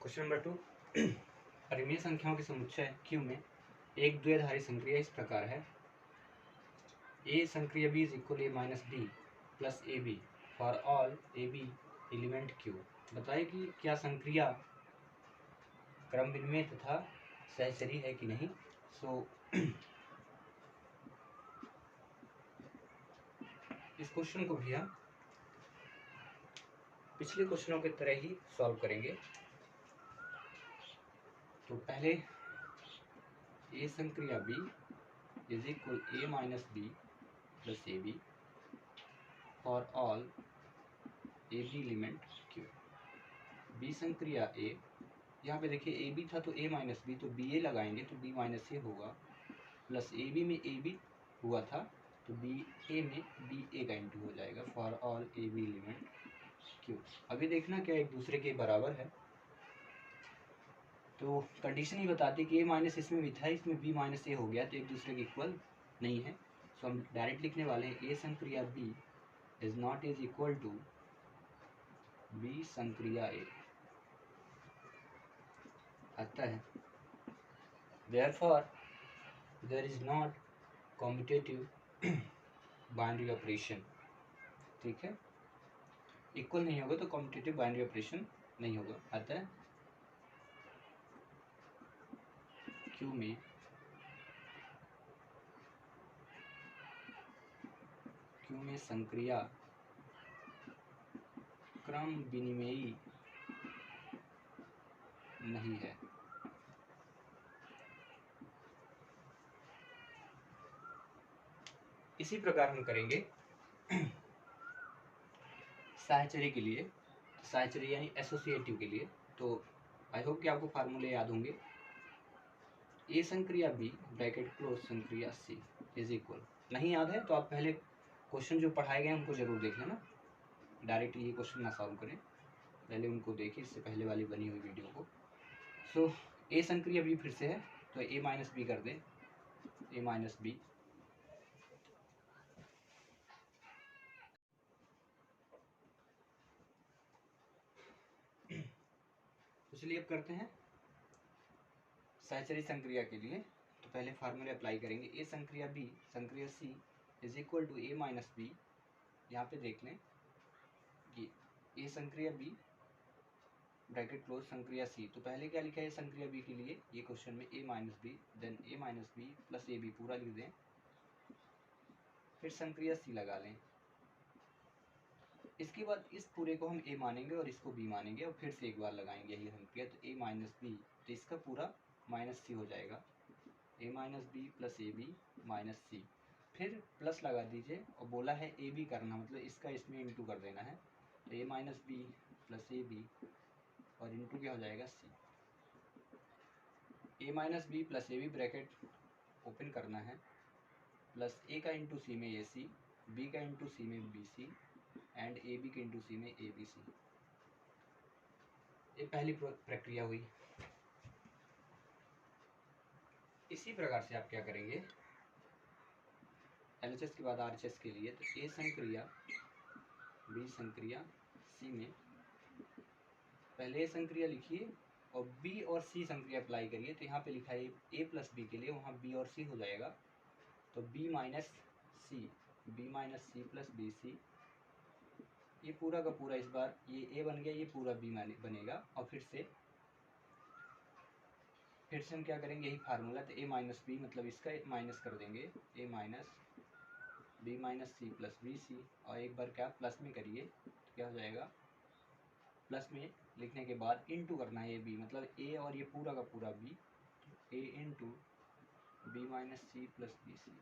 Question number 2, परिमेय संख्याओं के समुच्चय Q में एक द्विआधारी संक्रिया इस प्रकार है। A संक्रिया B is equal A minus B plus AB for all AB element Q। बताइए कि क्या संक्रिया क्रम विनिमेय तथा सहचरी है कि नहीं। इस क्वेश्चन को भी हम पिछले क्वेश्चनों की तरह ही सॉल्व करेंगे। तो पहले A संक्रिया B is equal A minus B plus AB for all AB element Q। B संक्रिया A, यहाँ पे देखिए AB था तो A माइनस B, तो BA लगाएंगे तो B माइनस A होगा, प्लस AB में AB हुआ था तो BA में BA का इंटू हो जाएगा for all AB element Q। अभी देखना क्या एक दूसरे के बराबर है, तो कंडीशन ही बताती कि A माइनस इसमें भी था, इसमें B माइनस A हो गया तो एक दूसरे के इक्वल नहीं है। सो हम डायरेक्ट लिखने वाले हैं A संक्रिया B is not is equal to B संक्रिया A। आता है therefore there is not competitive binary operation. ठीक है, इक्वल नहीं होगा तो कॉम्पिटेटिव बाइनरी ऑपरेशन नहीं होगा। आता है Q में संक्रिया क्रम विनिमेयी नहीं है। इसी प्रकार हम करेंगे सहचरी के लिए, सहचरी यानी एसोसिएटिव के लिए। तो आई होप कि आपको फार्मूले याद होंगे। ए संक्रिया बी ब्रैकेट क्लोज संक्रिया सी इज इक्वल, नहीं याद है तो आप पहले क्वेश्चन जो पढ़ाए गए उनको जरूर देख लेना, डायरेक्ट ये क्वेश्चन ना सॉल्व करें, पहले उनको देखिए इससे पहले वाली बनी हुई वीडियो को। सो ए संक्रिया बी फिर से है तो ए माइनस बी कर दें, ए माइनस बी तो चलिए अब करते हैं सहचरी संक्रिया के लिए। तो पहले फार्मूले अप्लाई करेंगे। ए संक्रिया बी संक्रिया C is equal to A minus B. यहाँ पे देख लें कि ए संक्रिया बी ब्रैकेट क्लोज संक्रिया सी, तो पहले क्या लिखा है संक्रिया बी के लिए ये क्वेश्चन में A minus B, then A minus B plus A B पूरा लिख दें, फिर संक्रिया सी लगा लें। इसके बाद इस पूरे को हम ए मानेंगे और इसको बी मानेंगे और फिर से एक बार लगाएंगे यही संक्रिया, तो ए माइनस बी तो इसका पूरा माइनस सी हो जाएगा, A minus B plus A B minus C, फिर प्लस लगा दीजिए और बोला है ए बी करना, मतलब इसका इसमें इंटू कर देना है, तो A minus B plus A B और इंटू क्या हो जाएगा C. A minus B plus A B bracket open करना है, प्लस ए का इंटू सी में ए सी, बी का इंटू सी में B C and A B के इंटू सी में ए बी सी। ये पहली प्रक्रिया हुई। इसी प्रकार से आप क्या करेंगे एलएचएस के बाद आरएचएस के लिए, तो ए संक्रिया बी संक्रिया सी में पहले ए संक्रिया लिखिए और बी और सी संक्रिया अप्लाई करिए। तो यहाँ पे लिखा है ए प्लस बी के लिए, वहाँ बी और सी हो जाएगा, तो B minus C plus B C, ये पूरा का पूरा इस बार ये ए बन गया, ये पूरा बी बनेगा और फिर से हम क्या करेंगे यही फार्मूला, तो ए माइनस बी मतलब इसका माइनस कर देंगे, A minus B minus C plus B C, और एक बार क्या प्लस में करिए तो क्या हो जाएगा, प्लस में लिखने के बाद इंटू करना है ए बी, मतलब ए और ये पूरा का पूरा B, A into B minus C plus B C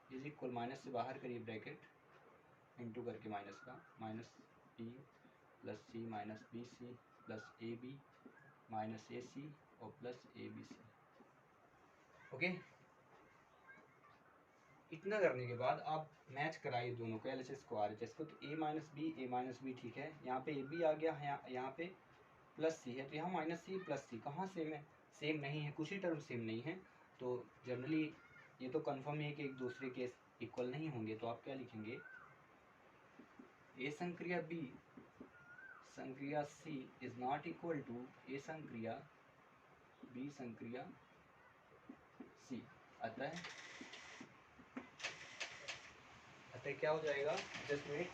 is equal, minus से बाहर करिए ब्रैकेट, इंटू करके माइनस का minus B plus C minus B C plus A B minus A C और plus A B C. Okay, इतना करने के बाद आप मैच कराइए दोनों को, एलएचएस को आरएचएस को, तो ए माइनस बी ठीक है, यहाँ पे ए बी आ गया, यहाँ पे प्लस सी है, तो यहाँ माइनस सी प्लस सी कहाँ सेम है, सेम नहीं है, कुछ ही टर्म सेम नहीं है, तो जनरली ये तो कन्फर्म है कि एक दूसरे के इक्वल नहीं होंगे। तो आप क्या लिखेंगे, ए संक्रिया बी संक्रिया C is not equal to A संक्रिया बी संक्रिया C। अतः क्या हो जाएगा, जस्ट वेट,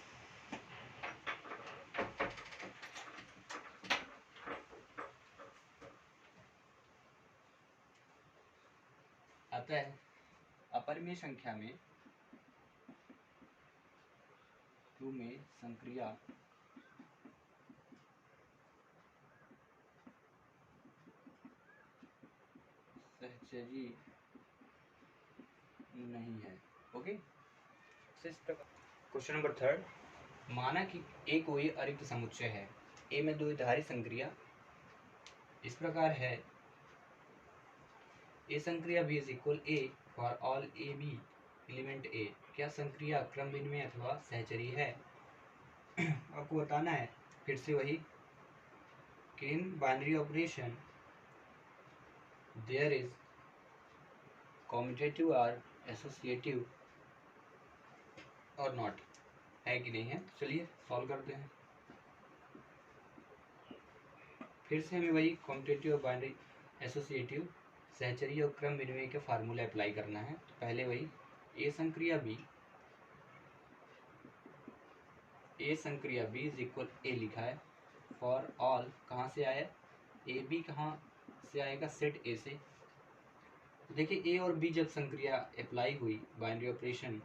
अतः अपरिमेय संख्या में Q में संक्रिया सहचरी नहीं है। ओके, क्वेश्चन नंबर 3, माना कि ए कोई अरिक्त समुच्चय है। ए में द्विधारी संक्रिया इस प्रकार है, ए संक्रिया B is equal A for all A B element A. क्या संक्रिया क्रम विनिमय अथवा सहचरी है? आपको बताना है फिर से वही कि इन binary operation there is commutative और एसोसिएटिव और नॉट, है कि नहीं है। चलिए सॉल्व करते हैं। फिर से हमें वही कॉम्यूटेटिव और बाइनरी एसोसिएटिव सहचरी और क्रम विनिमय के फार्मूला अप्लाई करना है। तो पहले वही ए संक्रिया बी इज इक्वल ए लिखा है फॉर ऑल, कहाँ से आया, ए बी कहाँ से आएगा, सेट ए से। तो देखिए ए और बी जब संक्रिया अप्लाई हुई binary operation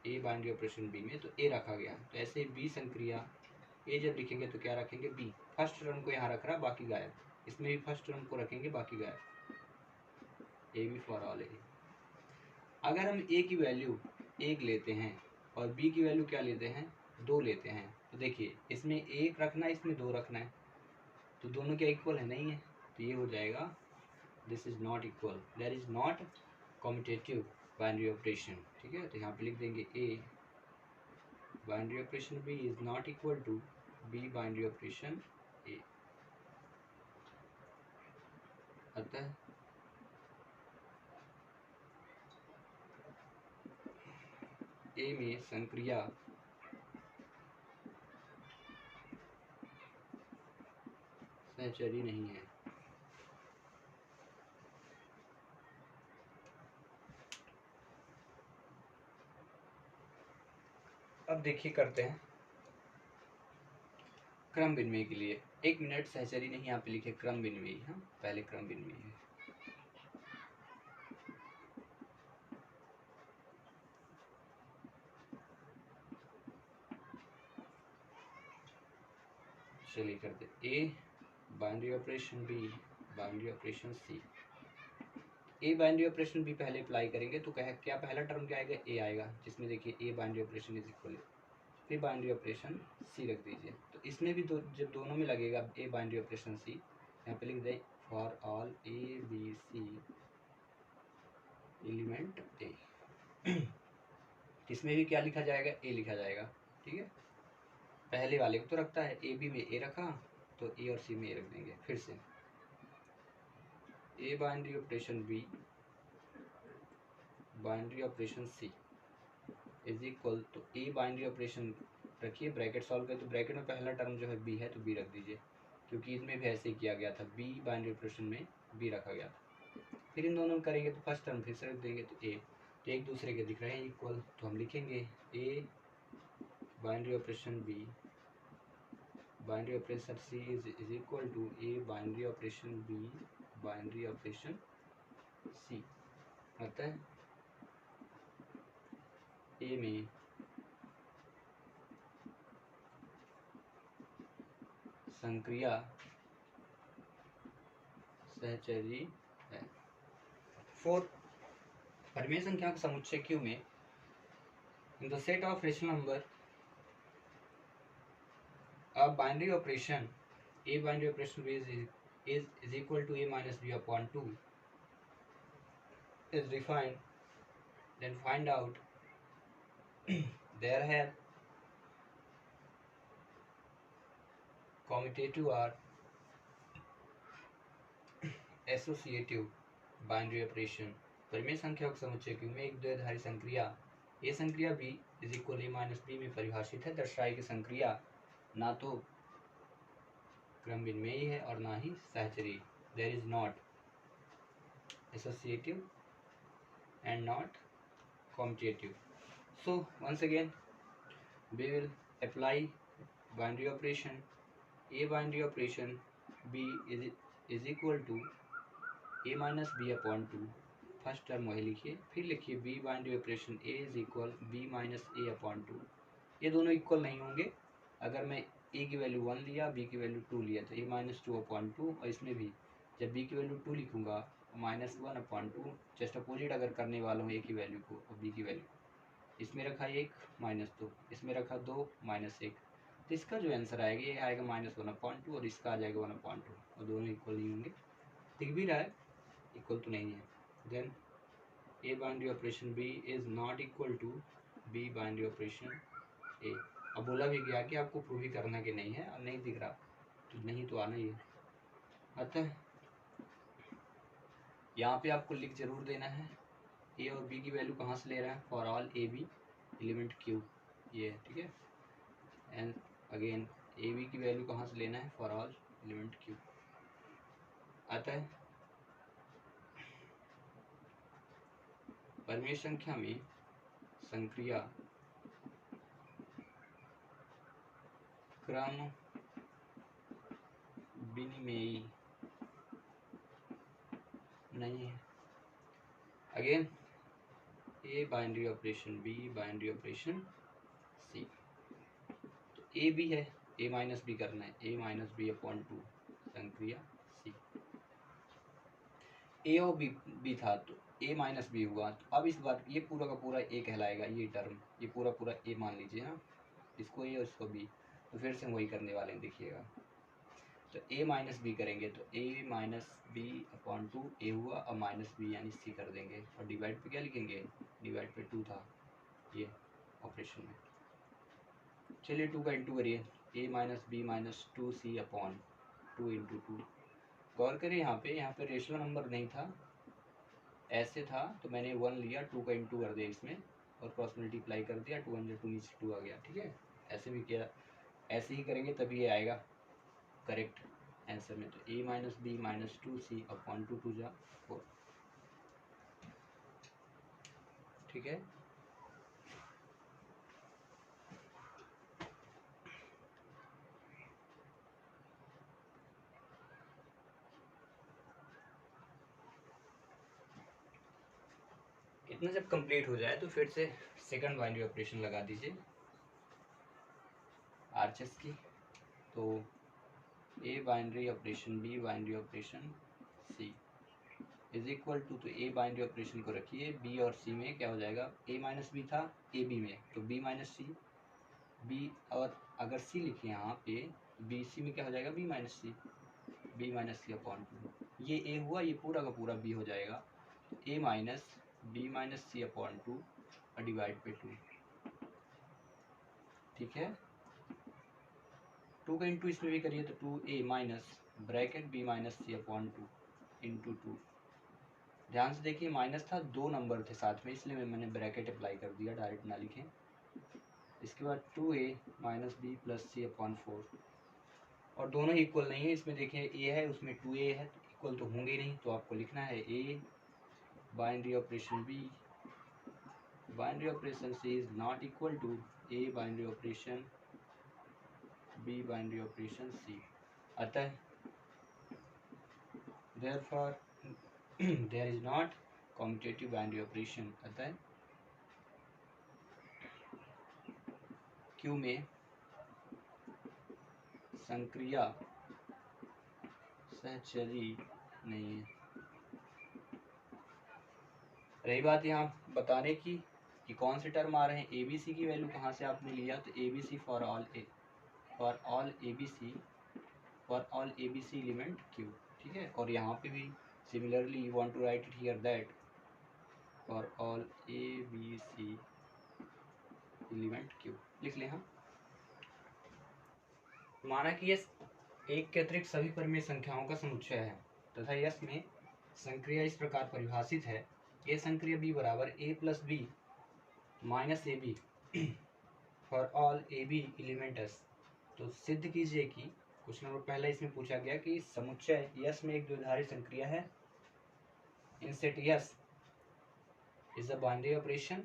A binary operation B में, तो ए रखा गया। तो ऐसे बी संक्रिया ए जब लिखेंगे तो क्या रखेंगे, बी। फर्स्ट टर्म को यहाँ रख रहा, बाकी गायब। इसमें भी फर्स्ट टर्म को रखेंगे, बाकी गायब। ए बी फॉर ऑल ए। अगर हम ए की वैल्यू 1 लेते हैं और बी की वैल्यू क्या लेते हैं, 2 लेते हैं, तो देखिए इसमें 1 रखना है, इसमें 2 रखना है, तो दोनों क्या इक्वल है, नहीं है। तो ये हो जाएगा this is not equal, that is not commutative binary operation. ठीक है, तो यहाँ पे लिख देंगे A binary operation B is not equal to B binary operation A. अतः ए में संक्रिया सहचरी नहीं है। अब देखिए करते हैं क्रम विनिमय के लिए। 1 मिनट, सहचरी नहीं यहाँ पे लिखे क्रम विनिमय। हाँ, पहले क्रम विनिमय है। चलिए करते A binary operation B binary operation C. A binary operation B पहले अप्लाई करेंगे तो क्या पहला टर्म क्या आएगा, ए आएगा, जिसमें देखिए ए बाइनरी ऑपरेशन इज इक्वल, फिर बाइनरी ऑपरेशन सी रख दीजिए। तो इसमें भी जब दोनों में लगेगा ए बाइनरी ऑपरेशन सी, यहाँ पे लिख दें for all A B C element A. इसमें भी क्या लिखा जाएगा, ए लिखा जाएगा। ठीक है, पहले वाले को तो रखता है, ए बी में ए रखा, तो ए और सी में ए रख देंगे। फिर से A binary operation B binary operation C is equal, तो ए बाइनरी ऑपरेशन रखिए, ब्रैकेट सॉल्व करें तो ब्रैकेट में पहला टर्म जो है बी है, तो बी रख दीजिए, क्योंकि इसमें भी ऐसे ही किया गया था, बी बाइनरी ऑपरेशन में बी रखा गया था। फिर इन दोनों में करेंगे तो फर्स्ट टर्म फिर से रख देंगे, तो ए, तो एक दूसरे के दिख रहे हैं इक्वल, तो हम लिखेंगे A binary operation B binary operation C is equal to A binary operation B binary operation C. अतः ए में संक्रिया सहचरी है। 4, परिमेय संख्या का समुच्चय क्यू में in the set of rational number a binary operation a binary operation is equal to a minus b upon 2 is defined, then find out there have commutative or associative binary operation। परिमेय संख्या का समुच्चय Q में एक द्विधारी संक्रिया A संक्रिया B is equal A minus B में परिभाषित है। दर्शाई की संक्रिया ना तो क्रम विनिमेयी है और ना ही सहचरी। There is not associative and not commutative. So once again we will apply binary operation. A binary operation B is equal to A minus B upon 2, first term वही लिखिए, फिर लिखिए B binary operation A is equal B minus A upon 2। ये दोनों equal नहीं होंगे। अगर मैं A की वैल्यू 1 लिया, B की वैल्यू 2 लिया तो A माइनस 2 अपॉन 2, और इसमें भी जब B की वैल्यू 2 लिखूंगा माइनस 1 अपॉन 2, जस्ट अपोजिट अगर करने वाला हूँ A की वैल्यू को और B की वैल्यू, इसमें रखा 1 माइनस 2, इसमें रखा 2 माइनस 1, तो इसका जो आंसर आएगा ये आएगा माइनस 1 अपॉन 2 और इसका आ जाएगा 1 अपॉन 2, और दोनों इक्वल नहीं होंगे। दिख भी रहा है इक्वल तो नहीं है। Then A binary operation B is not equal to B binary operation A। अब बोला भी गया कि आपको प्रूव ही करना कि नहीं है, और नहीं दिख रहा तो नहीं तो आना ही है। अतः यहाँ पे आपको लिख जरूर देना है A और B की वैल्यू कहाँ से ले रहा है, for all A B element Q, ये है, ठीक है। एंड अगेन ए बी की वैल्यू कहाँ से लेना है, फॉर ऑल एलिमेंट Q। अतः परिमेय संख्या में संक्रिया क्रम विनिमेयी नहीं है। Again A binary operation B binary operation C, तो A भी है, A माइनस B करना है, A minus B upon 2 संक्रिया C। A और B था तो A माइनस B हुआ, तो अब इस बार ये पूरा का पूरा A कहलाएगा, ये टर्म ये पूरा पूरा A मान लीजिए ना, इसको A और इसको B, तो फिर से हम वही करने वाले हैं, देखिएगा। तो A माइनस बी करेंगे तो A minus B upon 2 A हुआ, और माइनस बी यानी C कर देंगे, और डिवाइड पे क्या लिखेंगे, डिवाइड पे 2 था ये ऑपरेशन में। चलिए 2 का इंटू करिए, A minus B minus 2C upon 2 into 2। गौर करिए यहाँ पे रेशनल नंबर नहीं था, ऐसे था तो मैंने 1 लिया, 2 का इंटू कर दिया इसमें और क्रॉस मल्टीप्लाई कर दिया, 2 1 2 नीचे 2 आ गया, ठीक है। ऐसे भी किया, ऐसे ही करेंगे तभी ये आएगा करेक्ट आंसर में। तो A minus B minus 2C upon 2 2 जा 4, ठीक है। इतना जब कंप्लीट हो जाए तो फिर से सेकंड बाइनरी ऑपरेशन लगा दीजिए आरएचएस की। तो A binary operation B binary operation C is equal to, तो A बाइनरी ऑपरेशन को रखिए B और C में क्या हो जाएगा, A माइनस बी था A B में, तो B माइनस C B, और अगर C लिखे यहाँ पे B C में क्या हो जाएगा, B minus C, B minus C upon 2, ये A हुआ, ये पूरा का पूरा B हो जाएगा, तो A minus B minus C upon 2 और डिवाइड पे 2, ठीक है। 2 का इंटू इसमें भी करिए तो 2A minus bracket B minus C upon 2 into 2। ध्यान से देखिए माइनस था, 2 नंबर थे साथ में, इसलिए मैंने ब्रैकेट अप्लाई कर दिया, डायरेक्ट ना लिखें। इसके बाद 2A minus B plus C upon 4, और दोनों ही इक्वल नहीं है, इसमें देखिए A है उसमें 2A है, तो इक्वल तो होंगे ही नहीं, तो आपको लिखना है A binary operation B binary operation C is not equal to A binary operation B binary operation C। अतः therefore there is not commutative binary operation, अतः Q में संक्रिया सहचरी नहीं है। रही बात यहाँ बताने की कि कौन से टर्म आ रहे हैं, ABC की वैल्यू कहाँ से आपने लिया, तो ABC for all ABC element Q, ठीक है। और यहाँ पे भी similarly you want to write it here that for all ABC element Q लिख लें हम। माना कि यस एक के अतिरिक्त सभी परिमेय संख्याओं का समुच्चय है तथा यस में संक्रिया इस प्रकार परिभाषित है, ए संक्रिया B बराबर A plus B minus AB for all AB element S। तो सिद्ध कीजिए कि क्वेश्चन नंबर पहला इसमें पूछा गया कि समुच्चय यस में एक द्विआधारी संक्रिया है, इन set yes is a binary operation,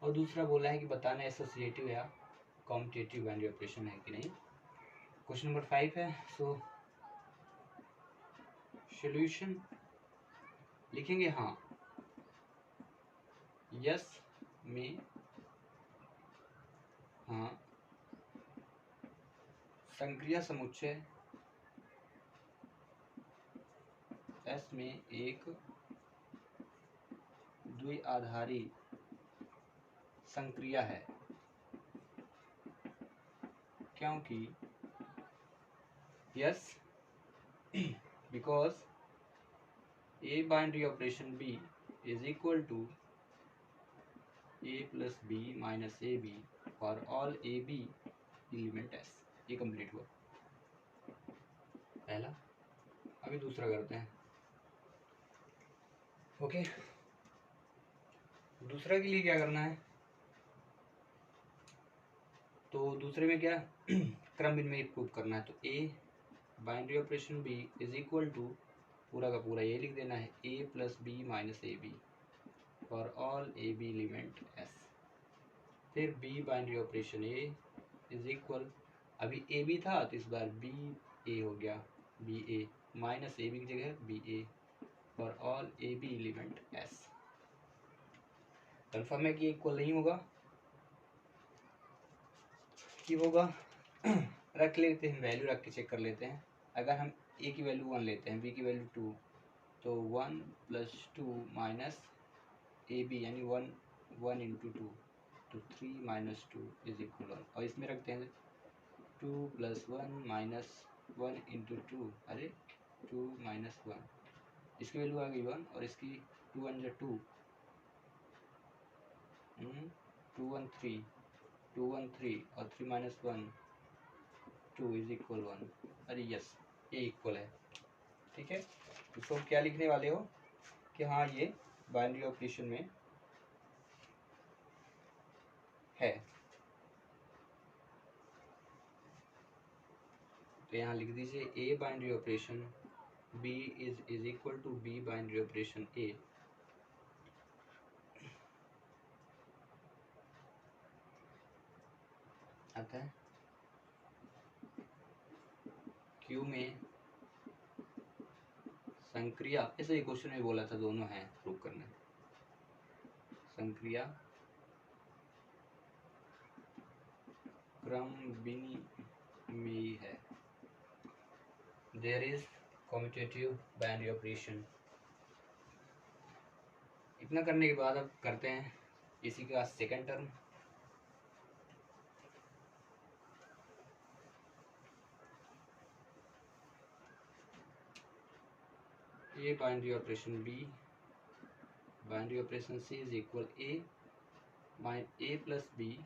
और दूसरा बोला है कि बताना एसोसिएटिव या कॉम्यूटेटिव बाइनरी ऑपरेशन है कि नहीं। क्वेश्चन नंबर 5 है, सो सॉल्यूशन लिखेंगे। हाँ, यस में हाँ संक्रिया समुच्चय एस में एक द्विआधारी संक्रिया है, क्योंकि yes because A binary operation B is equal to A plus B minus A B for all A B element S. ये कंप्लीट हुआ पहला। अभी दूसरा करते हैं। ओके, दूसरा के लिए क्या करना है, तो दूसरे में क्या क्रम इनमें प्रूव करना है। तो A binary operation B is equal to पूरा का पूरा ये लिख देना है A plus B minus A B for all A B element S. फिर B binary operation A is equal, अभी ए बी था तो इस बार बी ए हो गया, B A minus A B की जगह B A for all A B element S. Confirm है कि इक्वल नहीं होगा कि होगा रख लेते हैं, वैल्यू रख के चेक कर लेते हैं। अगर हम ए की वैल्यू 1 लेते हैं, बी की वैल्यू 2, तो 1 + 2 माइनस ए बी यानी 1 इंटू 2, तो 3 - 2 इज इक्वल 1। और इसमें रखते हैं 2 + 1 माइनस 1 इंटू 2, अरे 2 - 1, इसकी वैल्यू आ गई 1 और इसकी 2 × 2, 2 × 3, 2 × 3 और 3 - 1 2 इज इक्वल 1। अरे यस, ये इक्वल है। ठीक है, तो क्या लिखने वाले हो कि हाँ ये बाइनरी ऑपरेशन में है। तो यहाँ लिख दीजिए A binary operation B is equal to B binary operation A. आता है क्यू में संक्रिया, ऐसे ही क्वेश्चन में बोला था दोनों हैं प्रूव करना। संक्रिया क्रम में है, there is commutative binary operation. इतना करने के बाद अब करते हैं इसी का second term. A binary operation B binary operation C is equal A plus B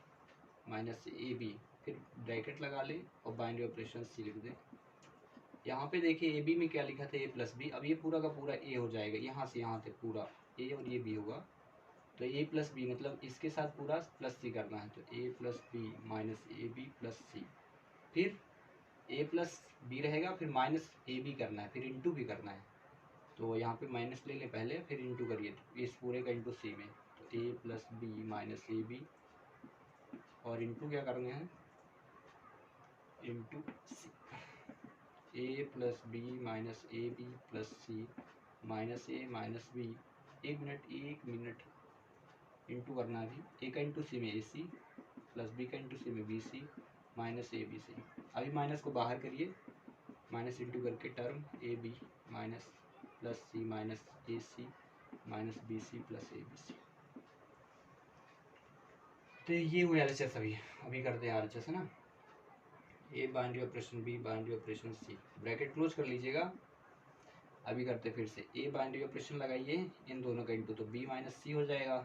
minus A B, फिर ब्रैकेट लगा ले और बाइनरी ऑपरेशन सी लिख दे। यहाँ पे देखिए ए बी में क्या लिखा था ए प्लस बी, अब ये पूरा का पूरा ए हो जाएगा, यहाँ से यहाँ तक पूरा ए और ये बी होगा। तो ए प्लस बी मतलब इसके साथ पूरा प्लस सी करना है, तो A plus B minus A B plus C, फिर ए प्लस बी रहेगा, फिर माइनस ए बी करना है, फिर इंटू भी करना है। तो यहाँ पे माइनस ले लें पहले, फिर इंटू करिए इस पूरे का इंटू सी में, तो A plus B minus A B और इंटू क्या करना है, into C, A plus B minus A B plus C minus A minus B. एक मिनट इंटू करना है, अभी ए का इंटू सी में ए सी प्लस बी का इंटू सी में B C minus A B C. अभी minus को बाहर करिए, माइनस इंटू करके term A B minus plus C minus A C minus B C plus A B C. तो ये हुआ एलएचएस। अभी करते हैं आरएचएस, है ना। A binary operation B binary operation C, bracket close कर लीजिएगा। अभी करते फिर से ए बाइनरी ऑपरेशन लगाइए इन दोनों का इंटू, तो बी माइनस सी हो जाएगा,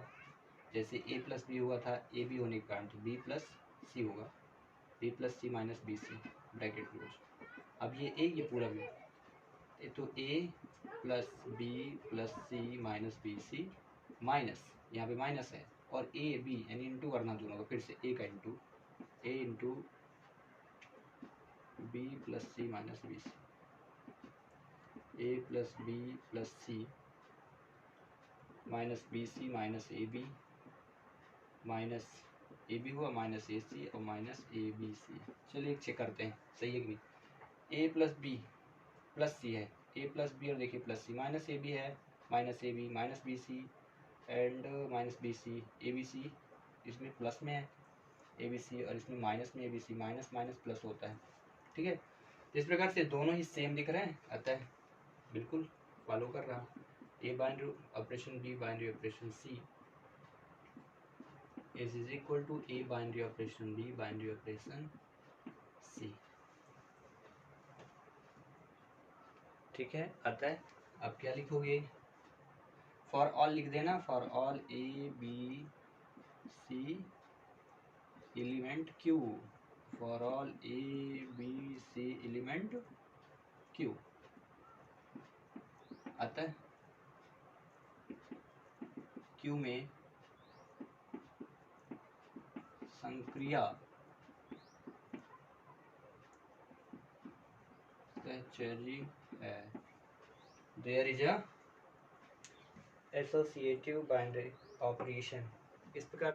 जैसे ए प्लस बी हुआ था, ए बी होने के कारण तो बी प्लस सी होगा, B plus C minus B C, bracket close. अब ये पूरा भी, तो A plus B plus C minus B C minus, यहाँ पे माइनस है, और ए बी यानी इंटू करना दोनों का, फिर से ए का into A into B plus C minus B C, A plus B plus C minus B C minus A B, minus A B हुआ माइनस ए सी और माइनस ए बी सी। चलिए check करते हैं सही है कि नहीं। A plus B plus C है, ए प्लस बी और देखिए plus C, minus A B है minus A B minus B C and minus B C, A B C इसमें प्लस में है ए बी सी और इसमें माइनस में A B C, minus minus plus होता है। ठीक है, इस प्रकार से दोनों ही सेम दिख रहे हैं, अतः बिल्कुल फॉलो कर रहा हूँ। A binary operation B binary operation C is equal to A binary operation B binary operation C. ठीक है, अतः अब क्या लिखोगे, फॉर ऑल लिख देना, for all A B C element Q, for all A B C element Q. अतः Q में संक्रिया सहचर्य है, there is a associative binary operation. इस प्रकार